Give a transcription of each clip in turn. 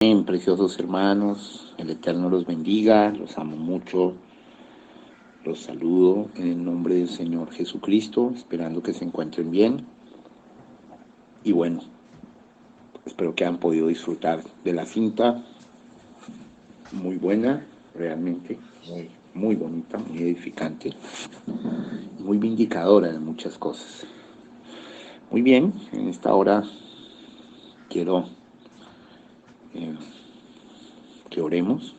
Amén, preciosos hermanos, el Eterno los bendiga, los amo mucho, los saludo en el nombre del Señor Jesucristo, esperando que se encuentren bien. Y bueno, espero que hayan podido disfrutar de la cinta, muy buena, realmente, muy bonita, muy edificante, muy vindicadora de muchas cosas. Muy bien, en esta hora quiero que oremos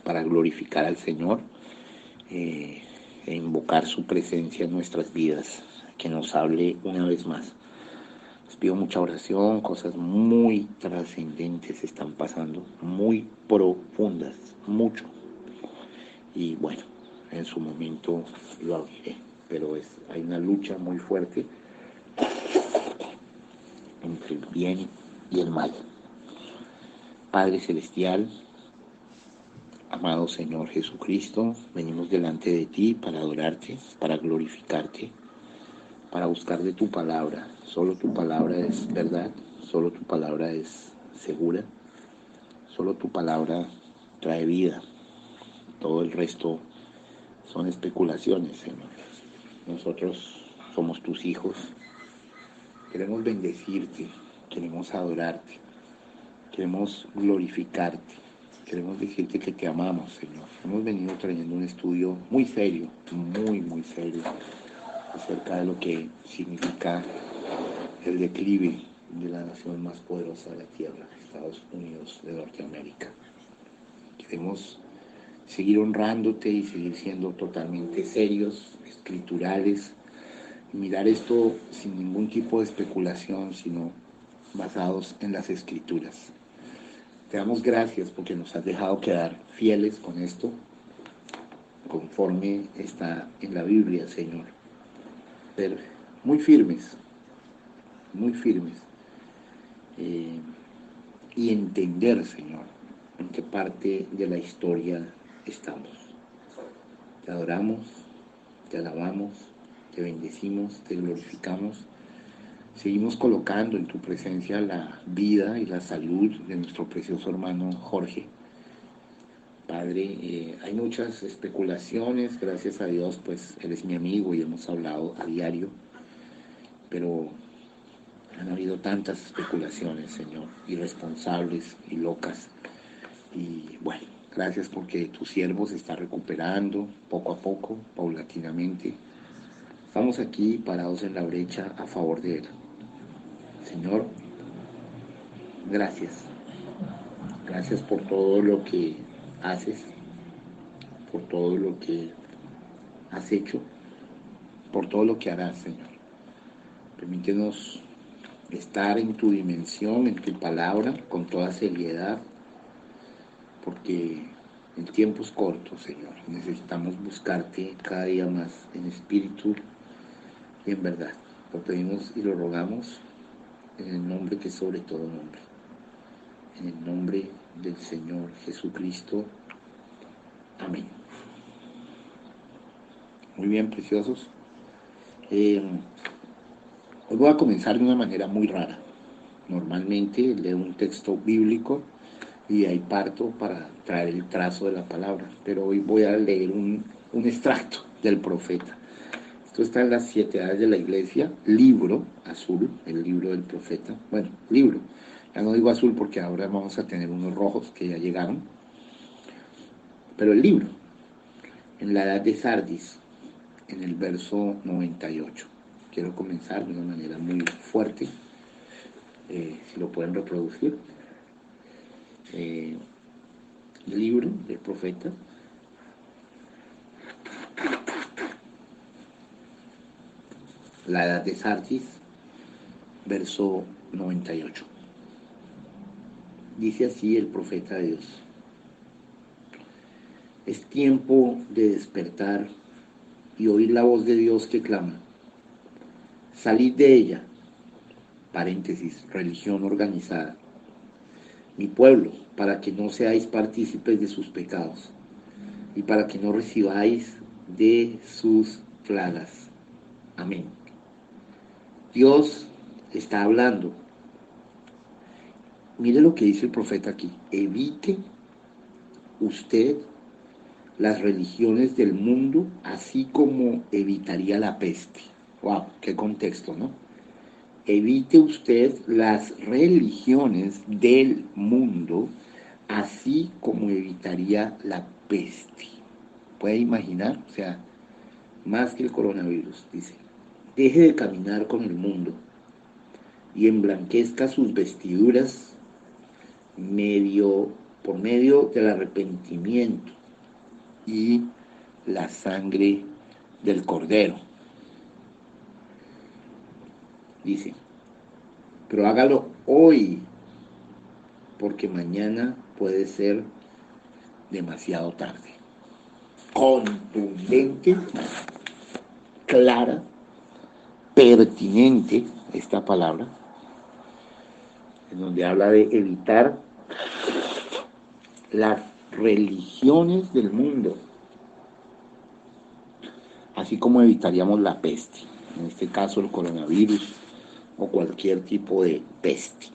para glorificar al Señor e invocar su presencia en nuestras vidas, que nos hable una vez más. Les pido mucha oración, cosas muy trascendentes están pasando, muy profundas, mucho. Y bueno, en su momento lo abriré, pero hay una lucha muy fuerte entre el bien y el mal. Padre Celestial, amado Señor Jesucristo, venimos delante de ti para adorarte, para glorificarte, para buscar de tu palabra. Solo tu palabra es verdad, solo tu palabra es segura, solo tu palabra trae vida. Todo el resto son especulaciones, Señor. Nosotros somos tus hijos, queremos bendecirte, queremos adorarte, queremos glorificarte, queremos decirte que te amamos, Señor. Hemos venido trayendo un estudio muy serio, muy serio, acerca de lo que significa el declive de la nación más poderosa de la tierra, Estados Unidos de Norteamérica. Queremos seguir honrándote y seguir siendo totalmente serios, escriturales, y mirar esto sin ningún tipo de especulación, sino basados en las escrituras. Te damos gracias porque nos has dejado quedar fieles con esto, conforme está en la Biblia, Señor. Ser muy firmes, eh, y entender, Señor, en qué parte de la historia estamos. Te adoramos, te alabamos, te bendecimos, te glorificamos. Seguimos colocando en tu presencia la vida y la salud de nuestro precioso hermano Jorge. Padre, hay muchas especulaciones, gracias a Dios, pues él es mi amigo y hemos hablado a diario, pero han habido tantas especulaciones, Señor, irresponsables y locas. Y bueno, gracias porque tu siervo se está recuperando poco a poco, paulatinamente. Estamos aquí parados en la brecha a favor de él. Señor, gracias. Gracias por todo lo que haces, por todo lo que has hecho, por todo lo que harás, Señor. Permítenos estar en tu dimensión, en tu palabra, con toda seriedad, porque el tiempo es corto, Señor. Necesitamos buscarte cada día más en espíritu y en verdad. Lo pedimos y lo rogamos en el nombre que es sobre todo nombre. En el nombre del Señor Jesucristo. Amén. Muy bien, preciosos. Hoy voy a comenzar de una manera muy rara. Normalmente leo un texto bíblico y ahí parto para traer el trazo de la palabra, pero hoy voy a leer un extracto del profeta. Esto está en las 7 edades de la iglesia, libro azul, el libro del profeta. Bueno, libro, ya no digo azul porque ahora vamos a tener unos rojos que ya llegaron, pero el libro, en la edad de Sardis, en el verso 98. Quiero comenzar de una manera muy fuerte, si lo pueden reproducir. El libro del profeta, la edad de Sardis, verso 98. Dice así el profeta de Dios: es tiempo de despertar y oír la voz de Dios que clama. Salid de ella, paréntesis, religión organizada, mi pueblo, para que no seáis partícipes de sus pecados y para que no recibáis de sus plagas. Amén. Dios está hablando Mire lo que dice el profeta aquí. Evite usted las religiones del mundo, así como evitaría la peste. Wow, qué contexto, ¿no? Evite usted las religiones del mundo, así como evitaría la peste. ¿Puede imaginar? O sea, más que el coronavirus, dice. Deje de caminar con el mundo y emblanquezca sus vestiduras medio, por medio del arrepentimiento y la sangre del cordero. Dice, pero hágalo hoy, porque mañana puede ser demasiado tarde. Contundente, clara, pertinente esta palabra, en donde habla de evitar las religiones del mundo, así como evitaríamos la peste, en este caso el coronavirus o cualquier tipo de peste.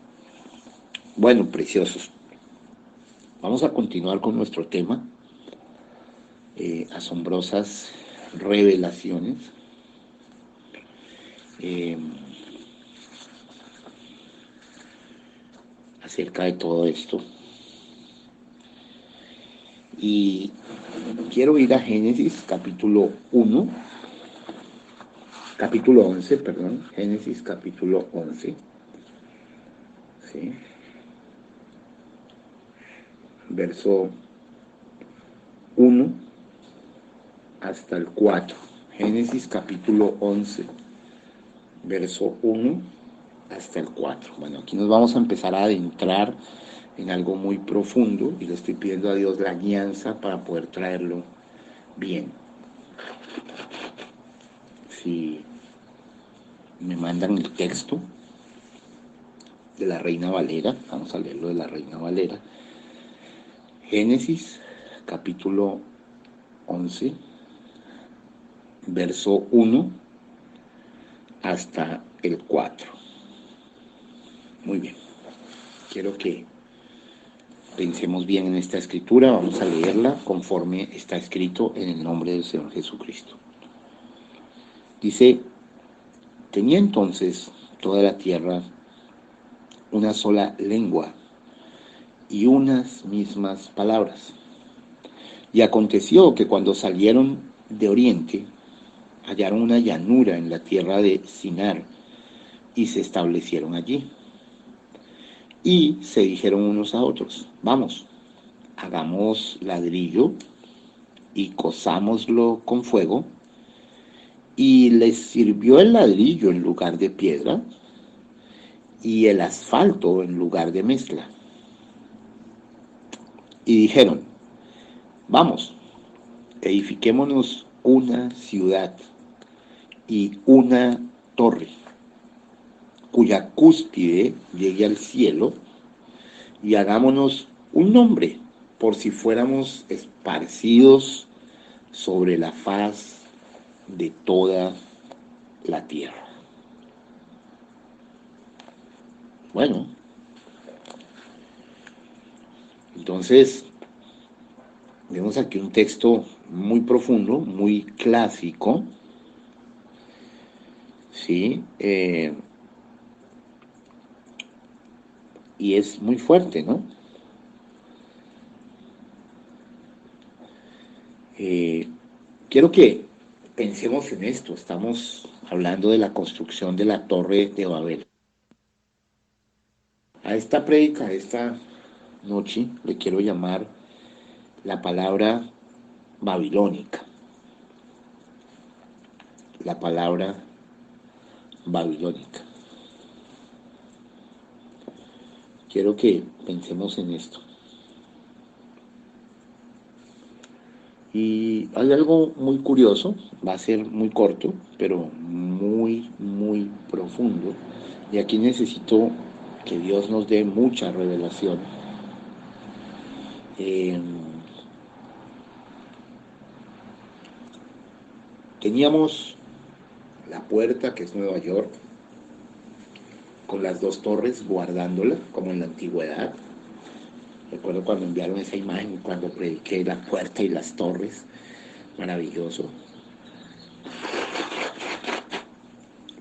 Bueno, preciosos, vamos a continuar con nuestro tema, asombrosas revelaciones. Acerca de todo esto. Y quiero ir a Génesis capítulo 1, capítulo 11, perdón, Génesis capítulo 11, ¿sí? Verso 1 hasta el 4. Génesis capítulo 11, verso 1 hasta el 4. Bueno, aquí nos vamos a empezar a adentrar en algo muy profundo y le estoy pidiendo a Dios la guianza para poder traerlo bien. Si me mandan el texto de la Reina Valera, vamos a leerlo de la Reina Valera. Génesis capítulo 11, verso 1 hasta el 4. Muy bien, quiero que pensemos bien en esta escritura, vamos a leerla conforme está escrito en el nombre del Señor Jesucristo. Dice, tenía entonces toda la tierra una sola lengua y unas mismas palabras. Y aconteció que cuando salieron de oriente, hallaron una llanura en la tierra de Sinar y se establecieron allí. Y se dijeron unos a otros, vamos, hagamos ladrillo y cozámoslo con fuego. Y les sirvió el ladrillo en lugar de piedra y el asfalto en lugar de mezcla. Y dijeron, vamos, edifiquémonos una ciudad y una torre, cuya cúspide llegue al cielo, y hagámonos un nombre, por si fuéramos esparcidos sobre la faz de toda la tierra. Bueno, entonces vemos aquí un texto muy profundo, muy clásico, ¿sí? Y es muy fuerte, ¿no? Quiero que pensemos en esto. Estamos hablando de la construcción de la Torre de Babel. A esta prédica, esta noche, le quiero llamar la palabra babilónica. La palabra babilónica. Quiero que pensemos en esto. Y hay algo muy curioso, va a ser muy corto, pero muy, muy profundo. Y aquí necesito que Dios nos dé mucha revelación. Teníamos la puerta, que es Nueva York, con las dos torres guardándola, como en la antigüedad. Recuerdo cuando enviaron esa imagen, cuando prediqué la puerta y las torres, maravilloso.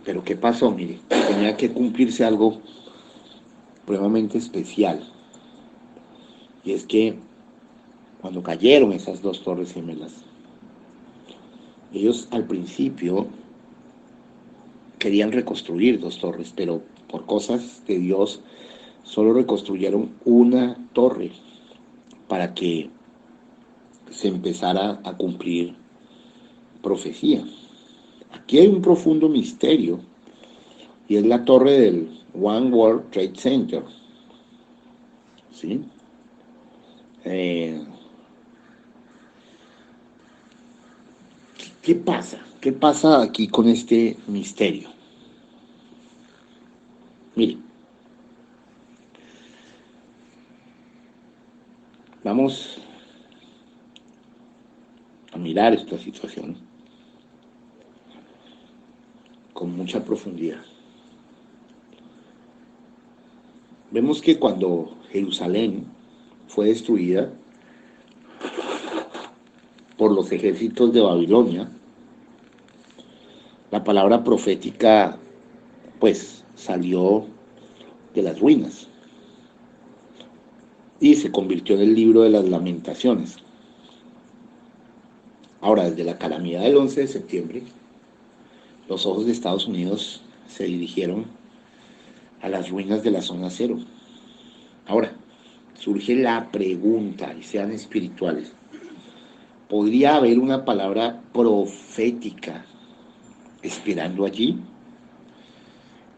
Pero ¿qué pasó? Mire, tenía que cumplirse algo supremamente especial. Y es que cuando cayeron esas dos torres gemelas, ellos al principio querían reconstruir dos torres, pero por cosas de Dios solo reconstruyeron una torre para que se empezara a cumplir profecía. Aquí hay un profundo misterio y es la torre del One World Trade Center. ¿Sí? Eh, ¿Qué pasa? ¿Qué pasa aquí con este misterio? Mire, vamos a mirar esta situación con mucha profundidad. Vemos que cuando Jerusalén fue destruida por los ejércitos de Babilonia, la palabra profética pues salió de las ruinas y se convirtió en el libro de las lamentaciones. Ahora, desde la calamidad del 11 de septiembre, los ojos de Estados Unidos se dirigieron a las ruinas de la zona cero. Ahora, surge la pregunta, y sean espirituales, ¿podría haber una palabra profética esperando allí,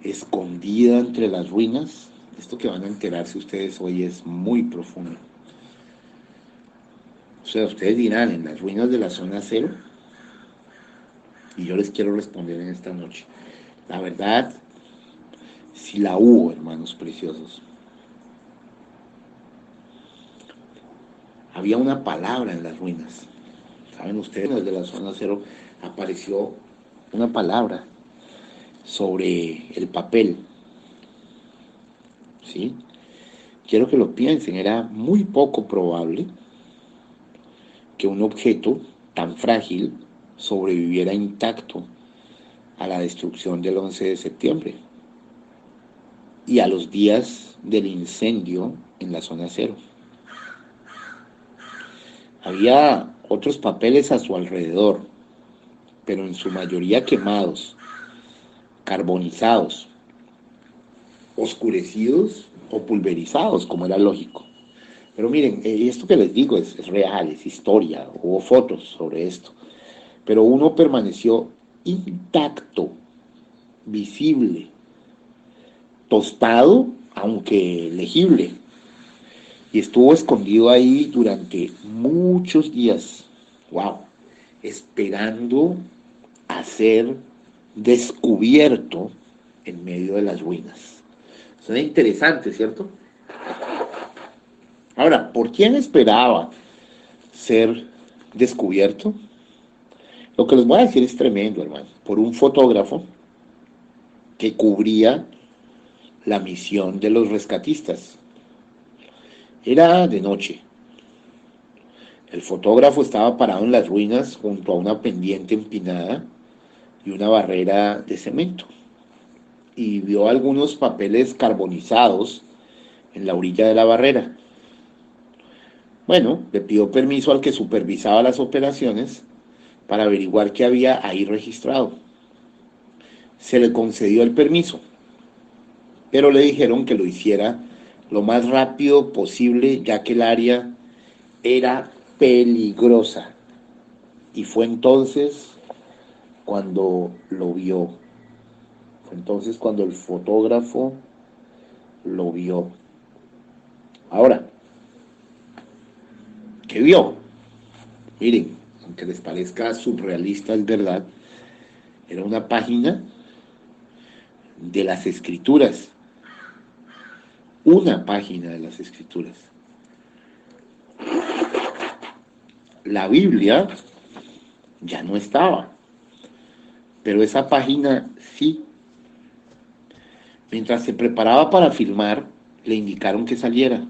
escondida entre las ruinas? Esto que van a enterarse ustedes hoy es muy profundo. O sea, ustedes dirán, en las ruinas de la zona cero, y yo les quiero responder en esta noche. La verdad, si la hubo, hermanos preciosos. Había una palabra en las ruinas. Saben ustedes, desde la zona cero apareció una palabra sobre el papel. ¿Sí? Quiero que lo piensen, era muy poco probable que un objeto tan frágil sobreviviera intacto a la destrucción del 11 de septiembre y a los días del incendio en la zona cero. Había otros papeles a su alrededor, pero en su mayoría quemados, carbonizados, oscurecidos o pulverizados, como era lógico. Pero miren, esto que les digo es real, es historia, hubo fotos sobre esto. Pero uno permaneció intacto, visible, tostado, aunque legible. Y estuvo escondido ahí durante muchos días. ¡Wow! Esperando a ser descubierto en medio de las ruinas. Suena interesante, ¿cierto? Ahora, ¿por quién esperaba ser descubierto? Lo que les voy a decir es tremendo, hermano. Por un fotógrafo que cubría la misión de los rescatistas. Era de noche. El fotógrafo estaba parado en las ruinas junto a una pendiente empinada y una barrera de cemento. Y vio algunos papeles carbonizados en la orilla de la barrera. Bueno, le pidió permiso al que supervisaba las operaciones para averiguar qué había ahí registrado. Se le concedió el permiso, pero le dijeron que lo hiciera lo más rápido posible, ya que el área era peligrosa. Y fue entonces cuando lo vio. Fue entonces cuando el fotógrafo lo vio. Ahora, ¿qué vio? Miren, aunque les parezca surrealista, es verdad, era una página de las escrituras. Una página de las escrituras. La Biblia ya no estaba, pero esa página sí. Mientras se preparaba para filmar, le indicaron que saliera.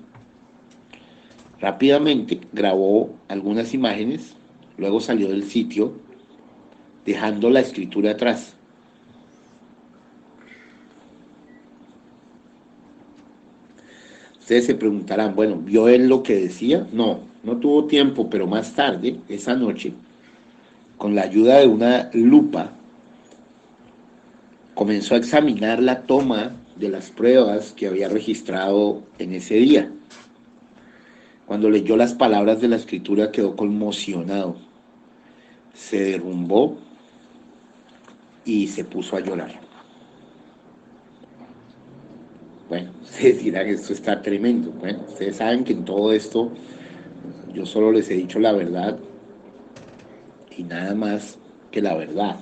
Rápidamente grabó algunas imágenes, luego salió del sitio, dejando la escritura atrás. Ustedes se preguntarán, bueno, ¿vio él lo que decía? No, no tuvo tiempo, pero más tarde, esa noche, con la ayuda de una lupa, comenzó a examinar la toma de las pruebas que había registrado en ese día. Cuando leyó las palabras de la escritura quedó conmocionado, se derrumbó y se puso a llorar. Bueno, ustedes dirán, esto está tremendo. Bueno, ustedes saben que en todo esto yo solo les he dicho la verdad y nada más que la verdad.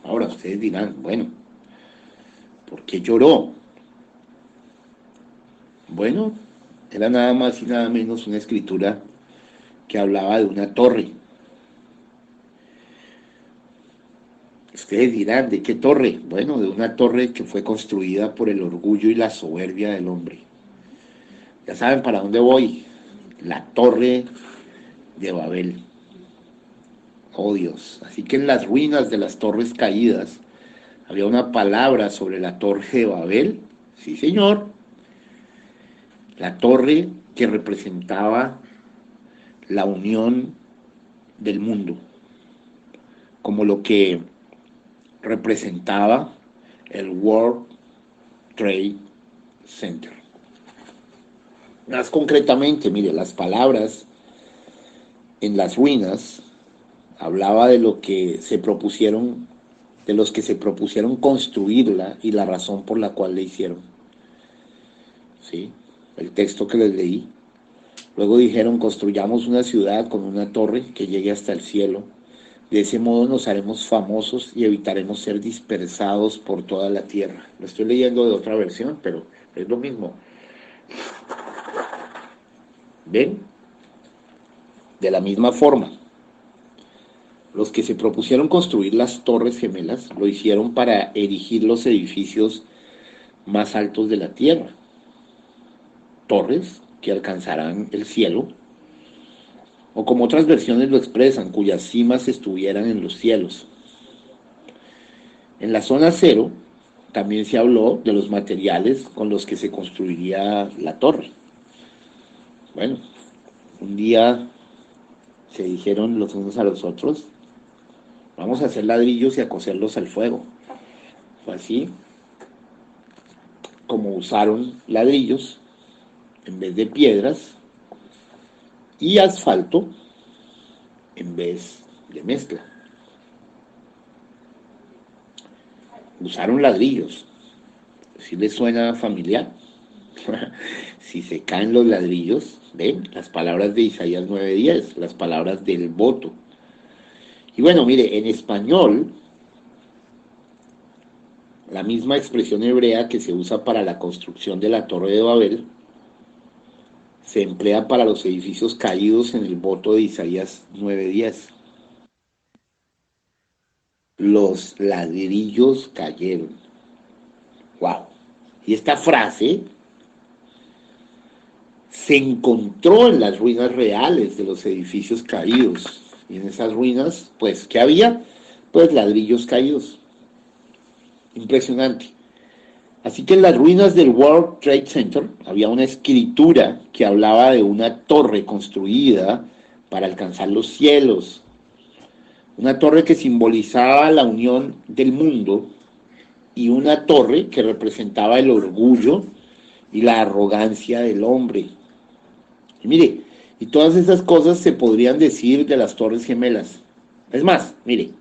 Ahora ustedes dirán, bueno, ¿por qué lloró? Bueno, era nada más y nada menos una escritura que hablaba de una torre. Ustedes dirán, ¿de qué torre? Bueno, de una torre que fue construida por el orgullo y la soberbia del hombre. Ya saben para dónde voy. La torre de Babel. Oh Dios. Así que en las ruinas de las torres caídas había una palabra sobre la torre de Babel. Sí, señor. La torre que representaba la unión del mundo, como lo que representaba el World Trade Center. Más concretamente, mire, las palabras en las ruinas hablaba de lo que se propusieron, de los que se propusieron construirla y la razón por la cual la hicieron. ¿Sí? El texto que les leí. Luego dijeron, construyamos una ciudad con una torre que llegue hasta el cielo. De ese modo nos haremos famosos y evitaremos ser dispersados por toda la tierra. Lo estoy leyendo de otra versión, pero es lo mismo. ¿Ven? De la misma forma, los que se propusieron construir las torres gemelas lo hicieron para erigir los edificios más altos de la tierra. Torres que alcanzarán el cielo, o como otras versiones lo expresan, cuyas cimas estuvieran en los cielos. En la zona cero también se habló de los materiales con los que se construiría la torre. Bueno, un día se dijeron los unos a los otros, vamos a hacer ladrillos y a coserlos al fuego. Fue así como usaron ladrillos en vez de piedras y asfalto en vez de mezcla. Usaron ladrillos. ¿Sí les suena familiar? Si se caen los ladrillos, ven las palabras de Isaías 9:10, las palabras del voto. Y bueno, mire, en español, la misma expresión hebrea que se usa para la construcción de la Torre de Babel se emplea para los edificios caídos en el voto de Isaías 9:10. Los ladrillos cayeron. ¡Wow! Y esta frase se encontró en las ruinas reales de los edificios caídos. Y en esas ruinas, pues, ¿qué había? Pues ladrillos caídos. Impresionante. Así que en las ruinas del World Trade Center había una escritura que hablaba de una torre construida para alcanzar los cielos. Una torre que simbolizaba la unión del mundo y una torre que representaba el orgullo y la arrogancia del hombre. Y mire, y todas esas cosas se podrían decir de las Torres Gemelas. Es más, mire,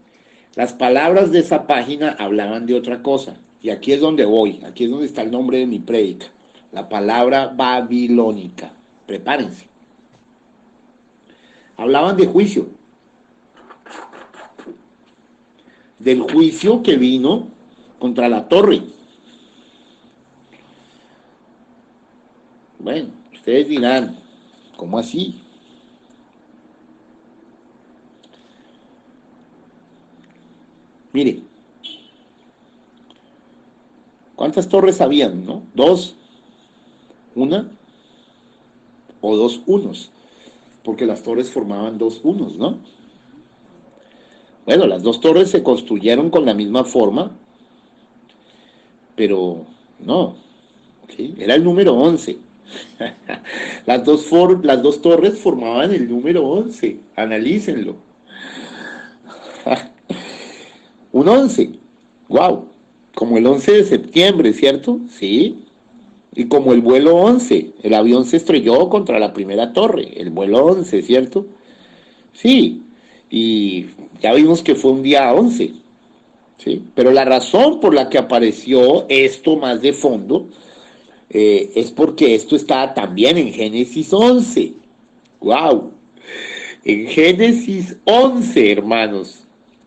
las palabras de esa página hablaban de otra cosa. Y aquí es donde voy, aquí es donde está el nombre de mi prédica. La palabra babilónica. Prepárense. Hablaban de juicio. Del juicio que vino contra la torre. Bueno, ustedes dirán, ¿cómo así? Mire, ¿Cuántas torres habían, no? ¿Dos? ¿Una? ¿O dos unos? Porque las torres formaban dos unos, ¿no? Bueno, las dos torres se construyeron con la misma forma, pero no, ¿sí? Era el número 11. Las dos torres formaban el número 11. Analícenlo. Un 11. Wow. Como el 11 de septiembre, ¿cierto? Sí. Y como el vuelo 11. El avión se estrelló contra la primera torre. El vuelo 11, ¿cierto? Sí. Y ya vimos que fue un día 11. ¿Sí? Pero la razón por la que apareció esto más de fondo es porque esto está también en Génesis 11. ¡Wow! En Génesis 11, hermanos.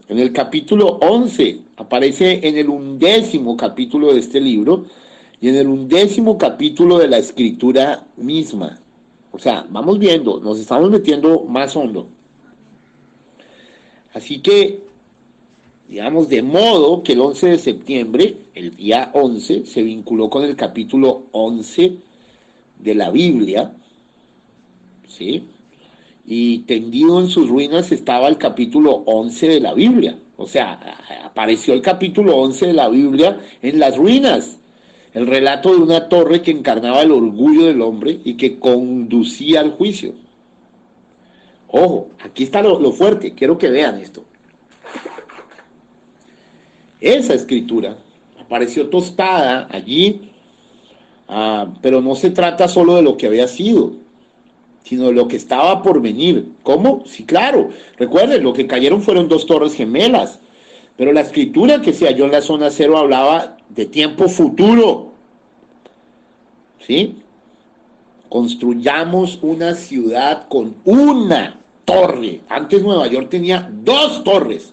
En el capítulo 11 aparece en el 11º capítulo de este libro y en el 11º capítulo de la escritura misma. O sea, vamos viendo, nos estamos metiendo más hondo. Así que, digamos, de modo que el 11 de septiembre, el día 11, se vinculó con el capítulo 11 de la Biblia, ¿sí? Y tendido en sus ruinas estaba el capítulo 11 de la Biblia. O sea, apareció el capítulo 11 de la Biblia en las ruinas. El relato de una torre que encarnaba el orgullo del hombre y que conducía al juicio. Ojo, aquí está lo fuerte, quiero que vean esto. Esa escritura apareció tostada allí, pero no se trata solo de lo que había sido, sino de lo que estaba por venir. ¿Cómo? Sí, claro. Recuerden, lo que cayeron fueron dos torres gemelas, pero la escritura que se halló en la zona cero hablaba de tiempo futuro. ¿Sí? Construyamos una ciudad con una torre. Antes Nueva York tenía dos torres,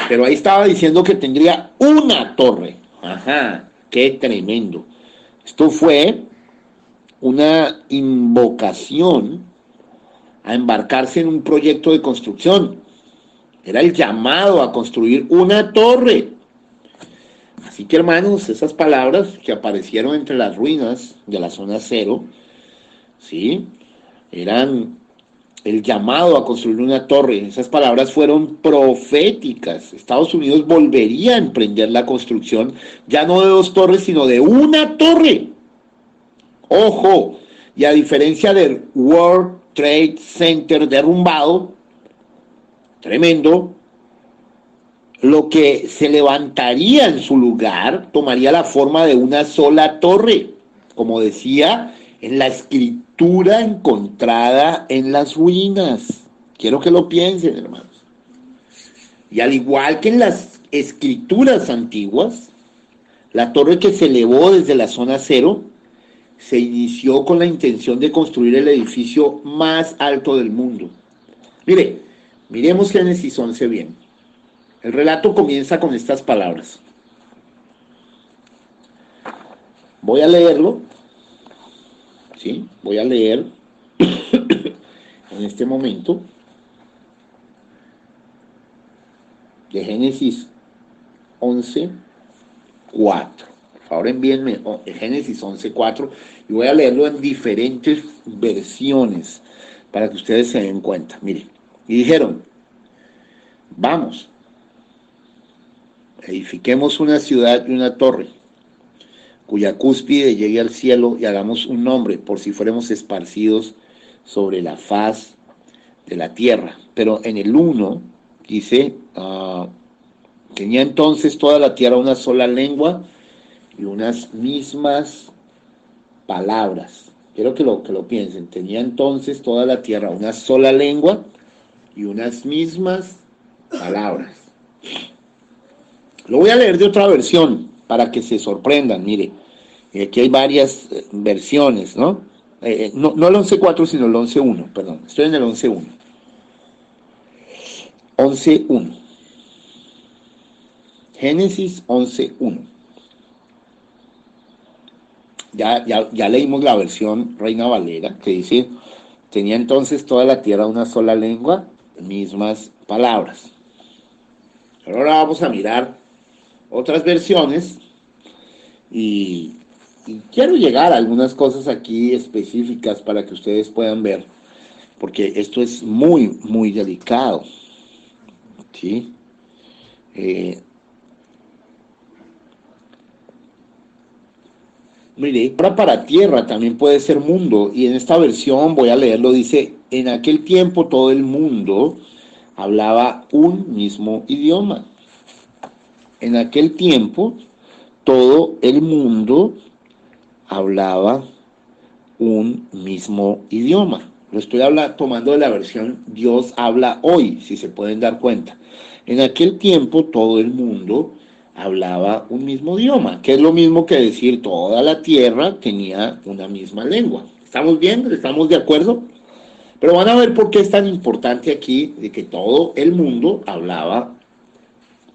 pero ahí estaba diciendo que tendría una torre. Ajá, qué tremendo. Esto fue una invocación a embarcarse en un proyecto de construcción. Era el llamado a construir una torre. Así que, hermanos, esas palabras que aparecieron entre las ruinas de la zona cero, ¿sí? Eran el llamado a construir una torre. Esas palabras fueron proféticas. Estados Unidos volvería a emprender la construcción, ya no de dos torres, sino de una torre. Ojo, y a diferencia del World Trade Center derrumbado, tremendo, lo que se levantaría en su lugar tomaría la forma de una sola torre, como decía en la escritura encontrada en las ruinas. Quiero que lo piensen, hermanos. Y al igual que en las escrituras antiguas, la torre que se elevó desde la zona cero se inició con la intención de construir el edificio más alto del mundo. Miremos Génesis 11 bien. El relato comienza con estas palabras. Voy a leerlo, ¿sí? Voy a leer en este momento de Génesis 11, 4. Por favor, envíenme Génesis 11, 4 y voy a leerlo en diferentes versiones para que ustedes se den cuenta. Miren, y dijeron, vamos, edifiquemos una ciudad y una torre, cuya cúspide llegue al cielo y hagamos un nombre por si fuéramos esparcidos sobre la faz de la tierra. Pero en el 1 dice, tenía entonces toda la tierra una sola lengua y unas mismas palabras. Quiero que lo piensen. Tenía entonces toda la tierra una sola lengua y unas mismas palabras. Lo voy a leer de otra versión para que se sorprendan. Mire, aquí hay varias versiones, ¿no? No el 11.4, sino el 11.1, perdón. Estoy en el 11.1. 11.1. Génesis 11.1. Ya leímos la versión Reina Valera, que dice, tenía entonces toda la tierra una sola lengua, mismas palabras. Pero ahora vamos a mirar otras versiones Y, y quiero llegar a algunas cosas aquí específicas para que ustedes puedan ver, porque esto es muy, muy delicado, ¿sí? Eh, Mire, ahora para tierra también puede ser mundo, y en esta versión voy a leerlo, dice, en aquel tiempo todo el mundo hablaba un mismo idioma. En aquel tiempo todo el mundo hablaba un mismo idioma. Lo estoy tomando de la versión Dios habla hoy, si se pueden dar cuenta. En aquel tiempo todo el mundo hablaba un mismo idioma, que es lo mismo que decir toda la tierra tenía una misma lengua. ¿Estamos bien? ¿Estamos de acuerdo? Pero van a ver por qué es tan importante aquí de que todo el mundo hablaba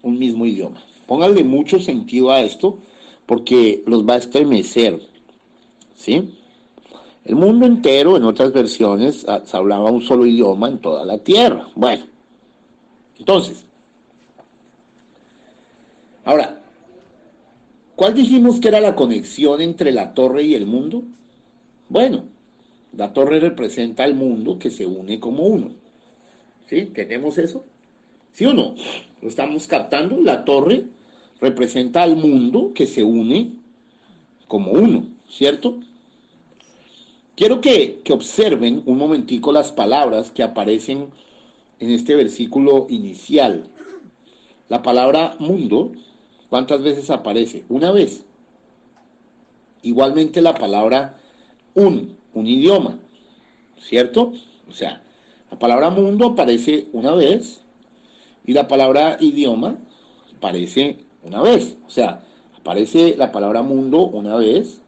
un mismo idioma. Pónganle mucho sentido a esto porque los va a estremecer, ¿sí? El mundo entero, en otras versiones, se hablaba un solo idioma en toda la tierra. Bueno, entonces, ahora, ¿cuál dijimos que era la conexión entre la torre y el mundo? Bueno, la torre representa al mundo que se une como uno. ¿Sí? ¿Tenemos eso? ¿Sí o no? ¿Lo estamos captando? La torre representa al mundo que se une como uno, ¿cierto? Quiero que observen un momentico las palabras que aparecen en este versículo inicial. La palabra mundo, ¿cuántas veces aparece? Una vez. Igualmente la palabra un idioma, ¿cierto? O sea, la palabra mundo aparece una vez y la palabra idioma aparece una vez. O sea, aparece la palabra mundo una vez,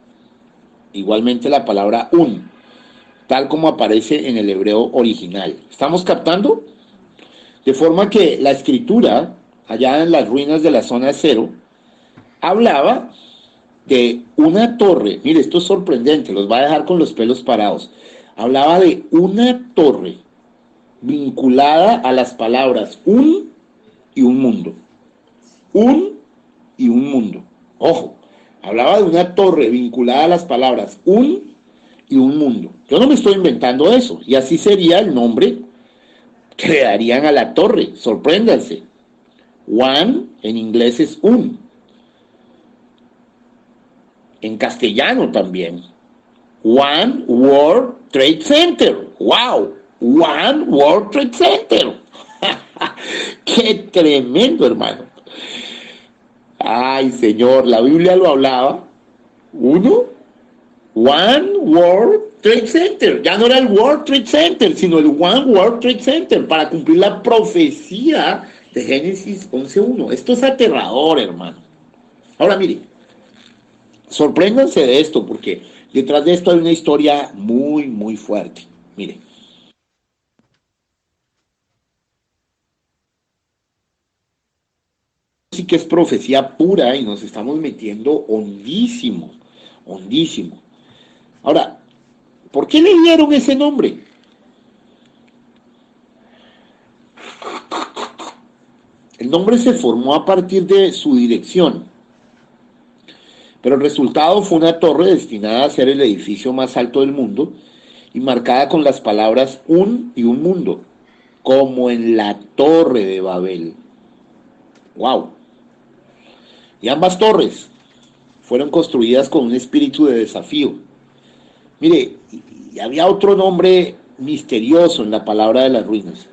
igualmente la palabra tal como aparece en el hebreo original. ¿Estamos captando? De forma que la escritura, allá en las ruinas de la zona cero, hablaba de una torre. Mire, esto es sorprendente, los va a dejar con los pelos parados. Hablaba de una torre vinculada a las palabras un y un mundo. Un y un mundo. Ojo, hablaba de una torre vinculada a las palabras un y un mundo. Yo no me estoy inventando eso, y así sería el nombre que le darían a la torre. Sorpréndanse. One en inglés es un. En castellano también. One World Trade Center. ¡Wow! One World Trade Center. ¡Qué tremendo, hermano! Ay, Señor, la Biblia lo hablaba. Uno, One World Trade Center. Ya no era el World Trade Center, sino el One World Trade Center para cumplir la profecía de Génesis 11:1. Esto es aterrador, hermano. Ahora, mire, sorpréndanse de esto porque detrás de esto hay una historia muy, muy fuerte. Mire. Sí que es profecía pura y nos estamos metiendo hondísimo, hondísimo. Ahora, ¿por qué le dieron ese nombre? El nombre se formó a partir de su dirección, pero el resultado fue una torre destinada a ser el edificio más alto del mundo y marcada con las palabras un y un mundo, como en la Torre de Babel. ¡Wow! Y ambas torres fueron construidas con un espíritu de desafío. Mire, y había otro nombre misterioso en la palabra de las ruinas.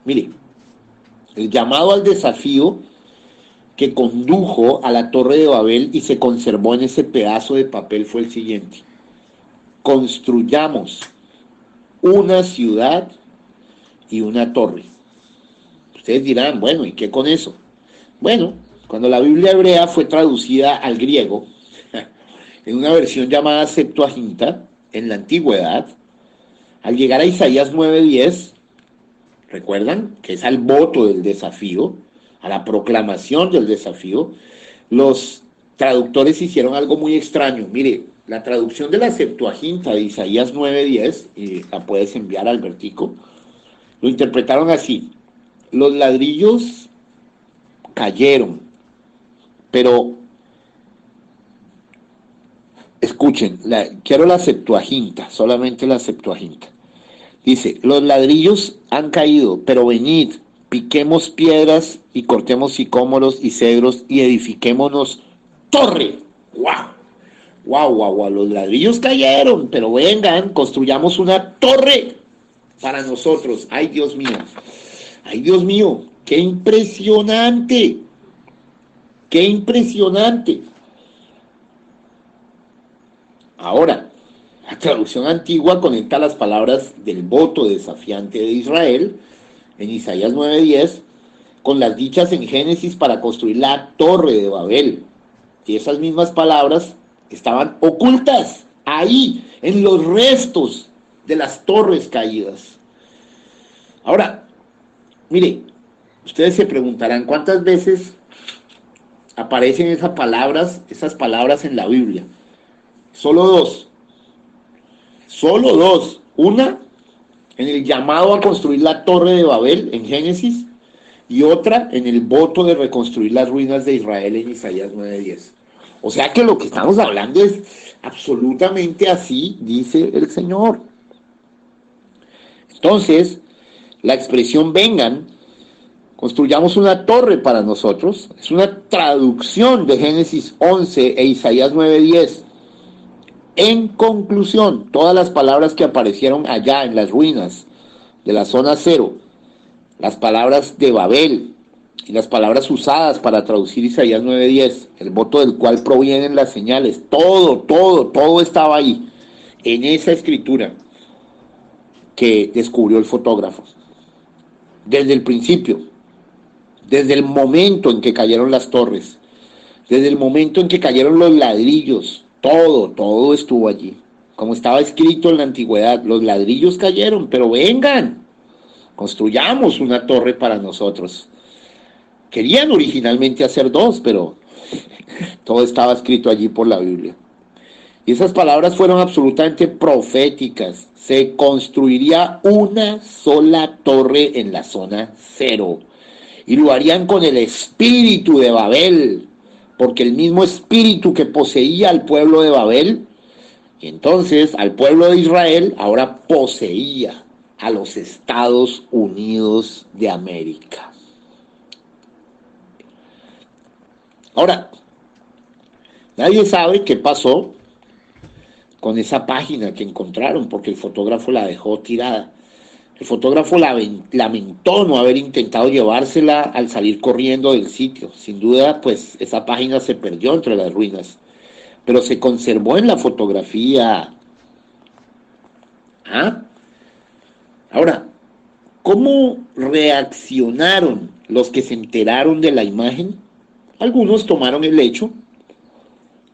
Mire, el llamado al desafío que condujo a la Torre de Babel y se conservó en ese pedazo de papel fue el siguiente: construyamos una ciudad y una torre. Ustedes dirán, bueno, ¿y qué con eso? Bueno, cuando la Biblia hebrea fue traducida al griego, en una versión llamada Septuaginta, en la antigüedad, al llegar a Isaías 9:10, recuerdan que es al voto del desafío, a la proclamación del desafío, los traductores hicieron algo muy extraño. Mire, la traducción de la Septuaginta de Isaías 9:10, y la puedes enviar al Vertico, lo interpretaron así: los ladrillos cayeron, pero escuchen, quiero la Septuaginta, solamente la Septuaginta. Dice, los ladrillos han caído, pero venid, piquemos piedras y cortemos sicómoros y cedros y edifiquémonos torre. ¡Guau! ¡Guau, guau, guau! Los ladrillos cayeron, pero vengan, construyamos una torre para nosotros. ¡Ay, Dios mío! ¡Ay, Dios mío! ¡Qué impresionante! ¡Qué impresionante! Ahora, la traducción antigua conecta las palabras del voto desafiante de Israel en Isaías 9:10 con las dichas en Génesis para construir la torre de Babel. Y esas mismas palabras estaban ocultas ahí, en los restos de las torres caídas. Ahora, mire, ustedes se preguntarán cuántas veces aparecen esas palabras en la Biblia. Solo dos. Solo dos. Una en el llamado a construir la torre de Babel en Génesis y otra en el voto de reconstruir las ruinas de Israel en Isaías 9:10. O sea que lo que estamos hablando es absolutamente así, dice el Señor. Entonces, la expresión vengan, construyamos una torre para nosotros, es una traducción de Génesis 11 e Isaías 9:10. En conclusión, todas las palabras que aparecieron allá en las ruinas de la zona cero, las palabras de Babel y las palabras usadas para traducir Isaías 9:10, el voto del cual provienen las señales, todo estaba ahí, en esa escritura que descubrió el fotógrafo. Desde el principio, desde el momento en que cayeron las torres, desde el momento en que cayeron los ladrillos, todo estuvo allí. Como estaba escrito en la antigüedad, los ladrillos cayeron, pero vengan, construyamos una torre para nosotros. Querían originalmente hacer dos, pero todo estaba escrito allí por la Biblia. Y esas palabras fueron absolutamente proféticas. Se construiría una sola torre en la zona cero. Y lo harían con el espíritu de Babel, porque el mismo espíritu que poseía al pueblo de Babel, y entonces al pueblo de Israel, ahora poseía a los Estados Unidos de América. Ahora, nadie sabe qué pasó con esa página que encontraron, porque el fotógrafo la dejó tirada. El fotógrafo lamentó no haber intentado llevársela al salir corriendo del sitio. Sin duda, pues esa página se perdió entre las ruinas, pero se conservó en la fotografía. ¿Ah? Ahora, ¿cómo reaccionaron los que se enteraron de la imagen? Algunos tomaron el hecho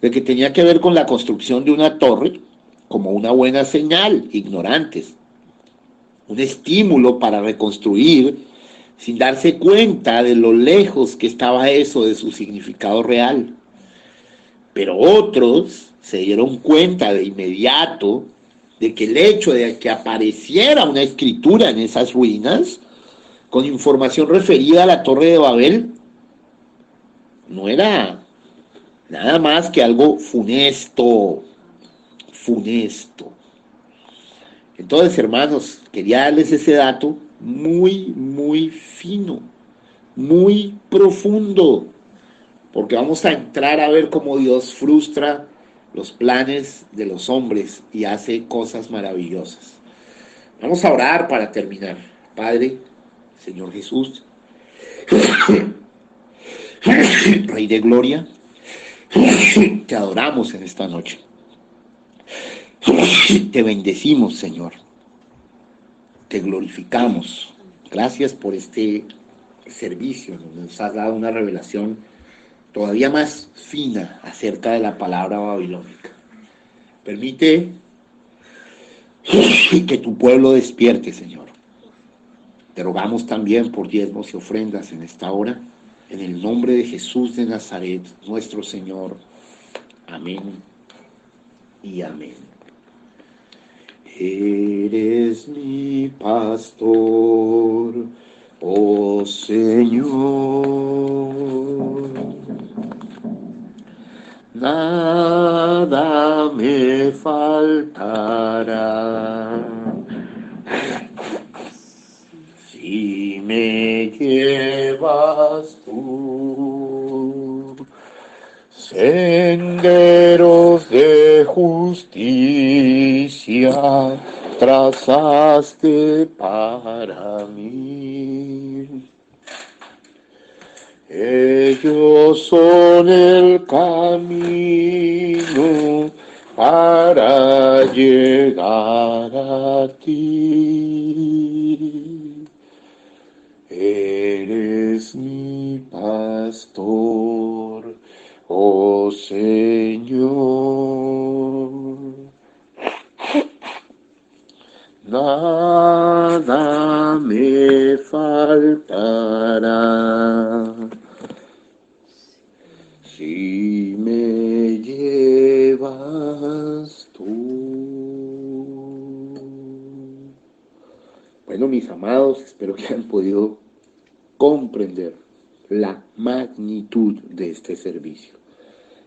de que tenía que ver con la construcción de una torre como una buena señal, ignorantes, un estímulo para reconstruir sin darse cuenta de lo lejos que estaba eso de su significado real. Pero otros se dieron cuenta de inmediato de que el hecho de que apareciera una escritura en esas ruinas con información referida a la Torre de Babel no era nada más que algo funesto. Entonces, hermanos, quería darles ese dato muy fino, muy profundo, porque vamos a entrar a ver cómo Dios frustra los planes de los hombres y hace cosas maravillosas. Vamos a orar para terminar. Padre, Señor Jesús, Rey de Gloria, te adoramos en esta noche. Te bendecimos, Señor. Te glorificamos. Gracias por este servicio. Nos has dado una revelación todavía más fina acerca de la palabra babilónica. Permite que tu pueblo despierte, Señor. Te rogamos también por diezmos y ofrendas en esta hora, en el nombre de Jesús de Nazaret, nuestro Señor. Amén y amén. Eres mi pastor, oh Señor. Nada nada me faltará. Si me llevas tú, senderos de justicia trazaste para mí. Ellos son el camino para llegar a ti. Eres mi pastor, oh Señor. Nada me faltará. Si me llevas tú. Bueno, mis amados, espero que hayan podido comprender la magnitud de este servicio.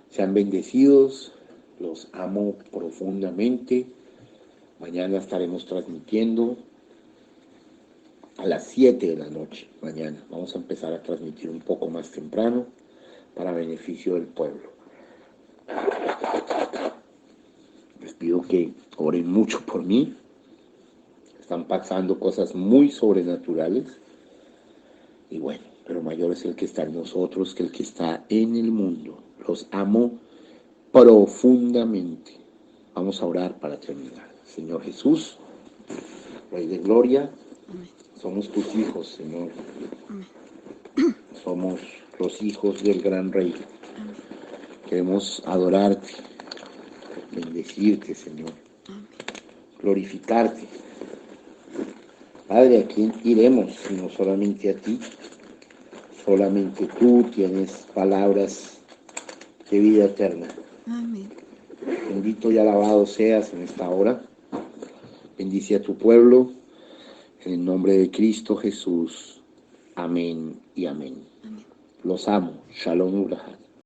Sean bendecidos, los amo profundamente. Mañana estaremos transmitiendo a las 7 de la noche. Mañana vamos a empezar a transmitir un poco más temprano para beneficio del pueblo. Les pido que oren mucho por mí. Están pasando cosas muy sobrenaturales. Y bueno, pero mayor es el que está en nosotros que el que está en el mundo. Los amo profundamente. Vamos a orar para terminar. Señor Jesús, Rey de Gloria, somos tus hijos, Señor. Somos los hijos del gran Rey. Queremos adorarte, bendecirte, Señor, glorificarte. Padre, ¿a quién iremos sino solamente a ti? Solamente tú tienes palabras de vida eterna. Amén. Bendito y alabado seas en esta hora. Bendice a tu pueblo. En el nombre de Cristo Jesús. Amén y amén. Amén. Los amo. Shalom Urahat.